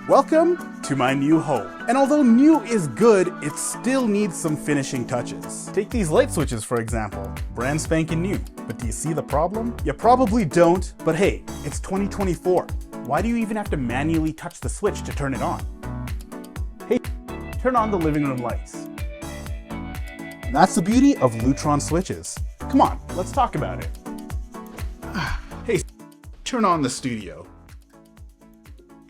Welcome to my new home. And although new is good, it still needs some finishing touches. Take these light switches for example, brand spanking new. But do you see the problem? You probably don't, but hey, it's 2024. Why do you even have to manually touch the switch to turn it on? Hey, turn on the living room lights. And that's the beauty of Lutron switches. Come on, let's talk about it. Hey, turn on the studio.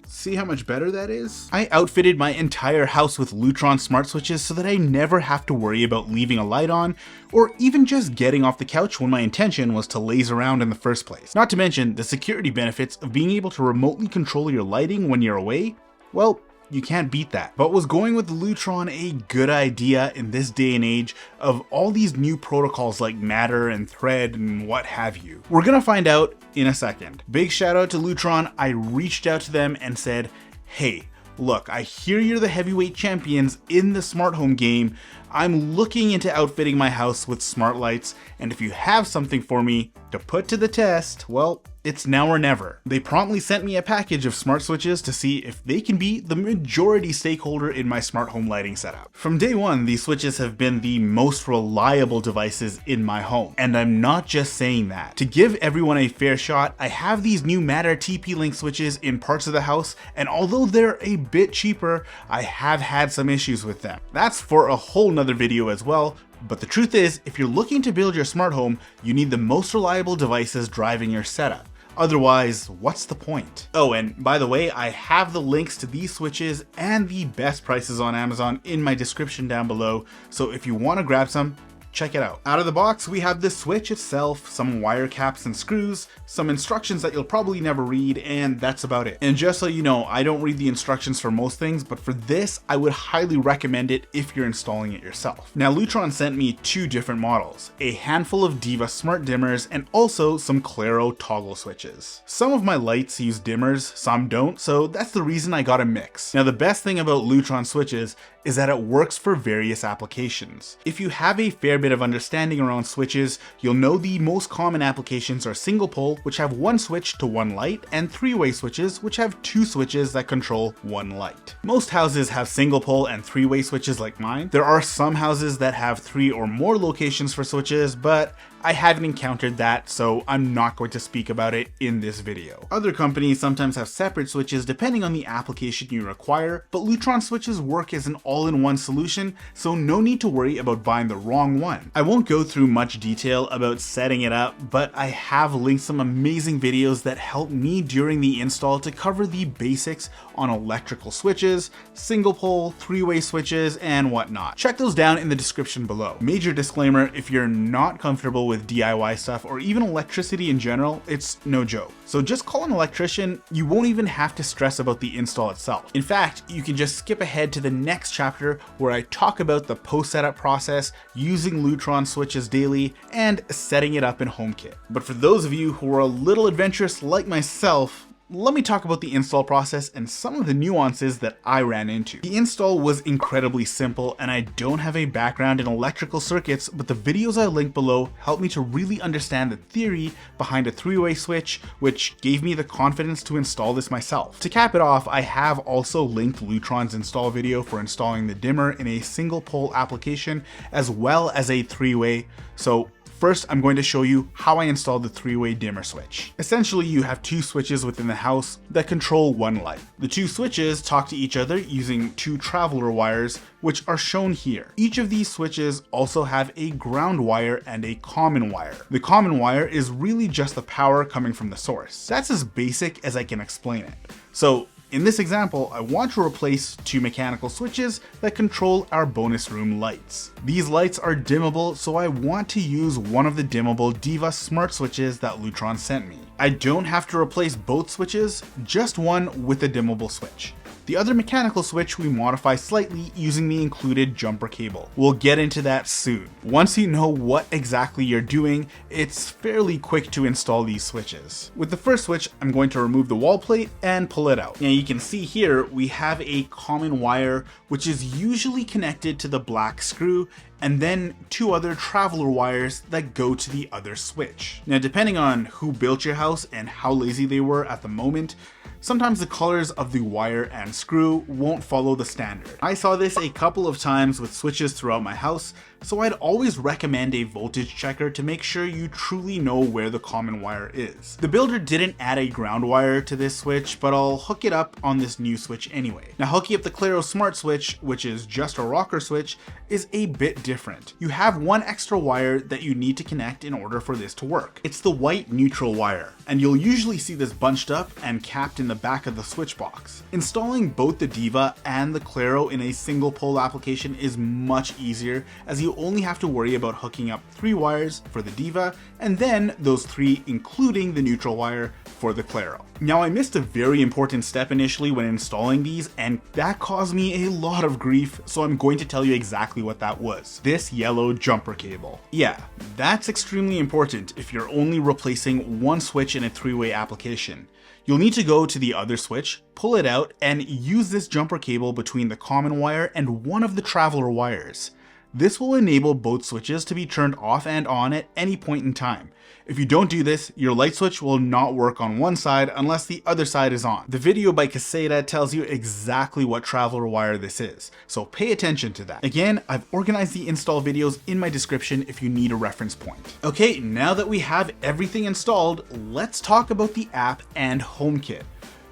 See how much better that is? I outfitted my entire house with Lutron smart switches so that I never have to worry about leaving a light on, or even just getting off the couch when my intention was to laze around in the first place. Not to mention the security benefits of being able to remotely control your lighting when you're away. Well, you can't beat that. But was going with Lutron a good idea in this day and age of all these new protocols like Matter and Thread and what have you? We're gonna find out in a second. Big shout out to Lutron. I reached out to them and said, hey, look, I hear you're the heavyweight champions in the smart home game. I'm looking into outfitting my house with smart lights, and if you have something for me to put to the test, well, it's now or never. They promptly sent me a package of smart switches to see if they can be the majority stakeholder in my smart home lighting setup. From day one, these switches have been the most reliable devices in my home. And I'm not just saying that. To give everyone a fair shot, I have these new Matter TP-Link switches in parts of the house, and although they're a bit cheaper, I have had some issues with them. That's for a whole nother video as well. But the truth is, if you're looking to build your smart home, you need the most reliable devices driving your setup. Otherwise, what's the point? Oh, and by the way, I have the links to these switches and the best prices on Amazon in my description down below, so if you want to grab some, check it out. Out of the box, we have the switch itself, some wire caps and screws, some instructions that you'll probably never read, and that's about it. And just so you know, I don't read the instructions for most things, but for this, I would highly recommend it if you're installing it yourself. Now, Lutron sent me two different models, a handful of Diva smart dimmers, and also some Claro toggle switches. Some of my lights use dimmers, some don't, so that's the reason I got a mix. Now, the best thing about Lutron switches is that it works for various applications. If you have a fair bit of understanding around switches, you'll know the most common applications are single pole, which have one switch to one light, and three-way switches, which have two switches that control one light. Most houses have single pole and three-way switches like mine. There are some houses that have 3 or more locations for switches, but I haven't encountered that, so I'm not going to speak about it in this video. Other companies sometimes have separate switches depending on the application you require, but Lutron switches work as an all-in-one solution, so no need to worry about buying the wrong one. I won't go through much detail about setting it up, but I have linked some amazing videos that helped me during the install to cover the basics on electrical switches, single pole, three-way switches, and whatnot. Check those down in the description below. Major disclaimer, if you're not comfortable with DIY stuff or even electricity in general, it's no joke. So just call an electrician. You won't even have to stress about the install itself. In fact, you can just skip ahead to the next chapter where I talk about the post setup process, using Lutron switches daily, and setting it up in HomeKit. But for those of you who are a little adventurous like myself, let me talk about the install process and some of the nuances that I ran into. The install was incredibly simple, and I don't have a background in electrical circuits, but the videos I link below helped me to really understand the theory behind a three-way switch, which gave me the confidence to install this myself. To cap it off, I have also linked Lutron's install video for installing the dimmer in a single pole application as well as a three-way. So first, I'm going to show you how I installed the three-way dimmer switch. Essentially, you have two switches within the house that control one light. The two switches talk to each other using two traveler wires, which are shown here. Each of these switches also have a ground wire and a common wire. The common wire is really just the power coming from the source. That's as basic as I can explain it. So in this example, I want to replace two mechanical switches that control our bonus room lights. These lights are dimmable, so I want to use one of the dimmable Diva smart switches that Lutron sent me. I don't have to replace both switches, just one with a dimmable switch. The other mechanical switch we modify slightly using the included jumper cable. We'll get into that soon. Once you know what exactly you're doing, it's fairly quick to install these switches. With the first switch, I'm going to remove the wall plate and pull it out. Now you can see here we have a common wire which is usually connected to the black screw, and then 2 other traveler wires that go to the other switch. Now, depending on who built your house and how lazy they were at the moment, sometimes the colors of the wire and screw won't follow the standard. I saw this a couple of times with switches throughout my house, so I'd always recommend a voltage checker to make sure you truly know where the common wire is. The builder didn't add a ground wire to this switch, but I'll hook it up on this new switch anyway. Now, hooking up the Claro smart switch, which is just a rocker switch, is a bit different. You have 1 extra wire that you need to connect in order for this to work. It's the white neutral wire, and you'll usually see this bunched up and capped in the back of the switch box. Installing both the Diva and the Claro in a single pole application is much easier, as you only have to worry about hooking up 3 wires for the Diva, and then those 3 including the neutral wire for the Claro. Now, I missed a very important step initially when installing these, and that caused me a lot of grief, so I'm going to tell you exactly what that was. This yellow jumper cable. Yeah, that's extremely important if you're only replacing 1 switch in a 3-way application. You'll need to go to the other switch, pull it out, and use this jumper cable between the common wire and 1 of the traveler wires. This will enable both switches to be turned off and on at any point in time. If you don't do this, your light switch will not work on one side unless the other side is on. The video by Caséta tells you exactly what traveler wire this is, so pay attention to that. Again, I've organized the install videos in my description if you need a reference point. Okay, now that we have everything installed, let's talk about the app and HomeKit.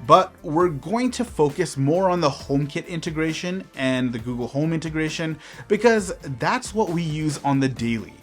But we're going to focus more on the HomeKit integration and the Google Home integration because that's what we use on the daily.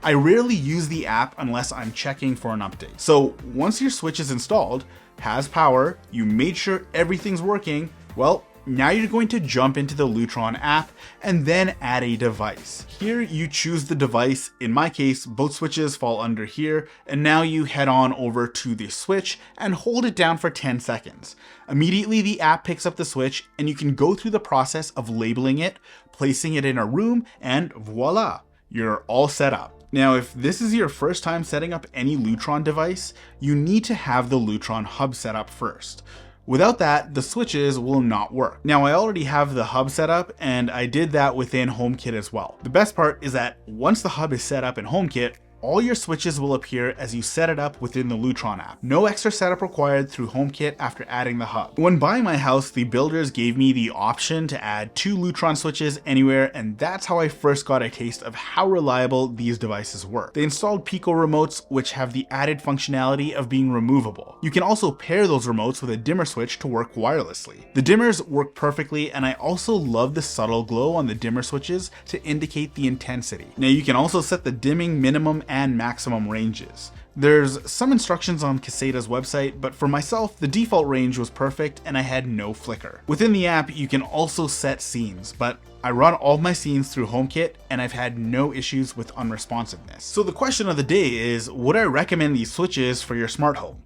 I rarely use the app unless I'm checking for an update. So once your switch is installed, has power, you made sure everything's working, well, now you're going to jump into the Lutron app and then add a device. Here you choose the device. In my case, both switches fall under here, and now you head on over to the switch and hold it down for 10 seconds. Immediately the app picks up the switch and you can go through the process of labeling it, placing it in a room, and voila, you're all set up. Now, if this is your first time setting up any Lutron device, you need to have the Lutron hub set up first. Without that, the switches will not work. Now, I already have the hub set up and I did that within HomeKit as well. The best part is that once the hub is set up in HomeKit, all your switches will appear as you set it up within the Lutron app. No extra setup required through HomeKit after adding the hub. When buying my house, the builders gave me the option to add 2 Lutron switches anywhere, and that's how I first got a taste of how reliable these devices work. They installed Pico remotes, which have the added functionality of being removable. You can also pair those remotes with a dimmer switch to work wirelessly. The dimmers work perfectly, and I also love the subtle glow on the dimmer switches to indicate the intensity. Now, you can also set the dimming minimum and maximum ranges. There's some instructions on Caséta's website, but for myself, the default range was perfect and I had no flicker. Within the app, you can also set scenes, but I run all my scenes through HomeKit and I've had no issues with unresponsiveness. So the question of the day is, would I recommend these switches for your smart home?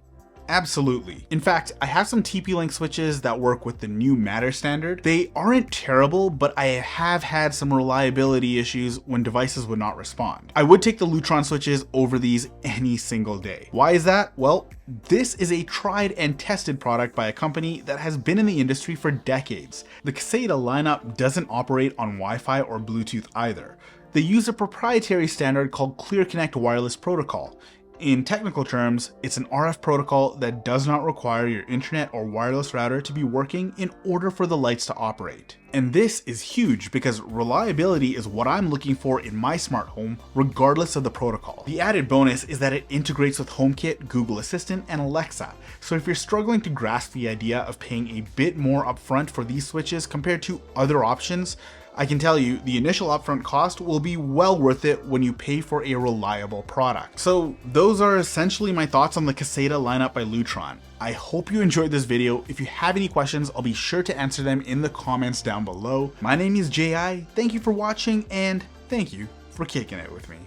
Absolutely. In fact, I have some TP-Link switches that work with the new Matter standard. They aren't terrible, but I have had some reliability issues when devices would not respond. I would take the Lutron switches over these any single day. Why is that? Well, this is a tried and tested product by a company that has been in the industry for decades. The Caséta lineup doesn't operate on Wi-Fi or Bluetooth either. They use a proprietary standard called Clear Connect Wireless Protocol. In technical terms, it's an RF protocol that does not require your internet or wireless router to be working in order for the lights to operate. And this is huge because reliability is what I'm looking for in my smart home, regardless of the protocol. The added bonus is that it integrates with HomeKit, Google Assistant, and Alexa. So if you're struggling to grasp the idea of paying a bit more upfront for these switches compared to other options, I can tell you the initial upfront cost will be well worth it when you pay for a reliable product. So those are essentially my thoughts on the Caséta lineup by Lutron. I hope you enjoyed this video. If you have any questions, I'll be sure to answer them in the comments down below. My name is J.I. Thank you for watching and thank you for kicking it with me.